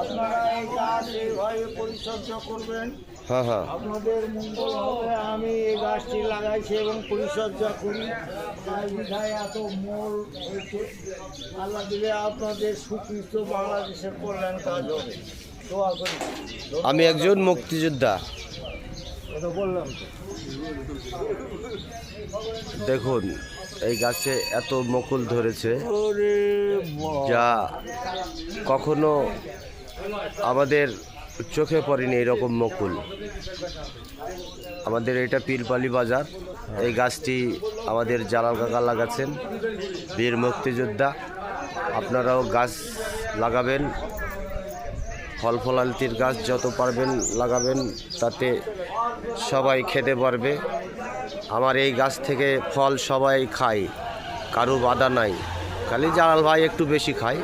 আপনারা এই গাছ এইভাবে পরিচর্যা করবেন, হ্যাঁ হ্যাঁ আপনাদের মঙ্গল হবে। আমি এই গাছটি লাগাইছি এবং পরিচর্যা করি, তাই বিধায় এত মোল হয়েছে। আল্লাহ দিলে আপনাদের সুকৃত বাংলাদেশের কল্যাণ কাজ হবে, দোয়া করি। আমি একজন মুক্তিযোদ্ধা। এটা বললাম তো। দেখুন এই গাছে এত মুকুল ধরেছে ওরে বাবা। যা কখনো আমাদের চোখে পড়েনি এরকম মুকুল। আমাদের এটা পিলপালি বাজার। এই গাছটি আমাদের জালাল কাকা লাগাচ্ছেন, বীর মুক্তিযোদ্ধা। আপনারাও গাছ লাগাবেন, ফল ফলান্তির গাছ যত পারবেন লাগাবেন, তাতে সবাই খেতে পারবে। আমার এই গাছ থেকে ফল সবাই খায়, কারো বাধা নাই, খালি জালাল ভাই একটু বেশি খায়।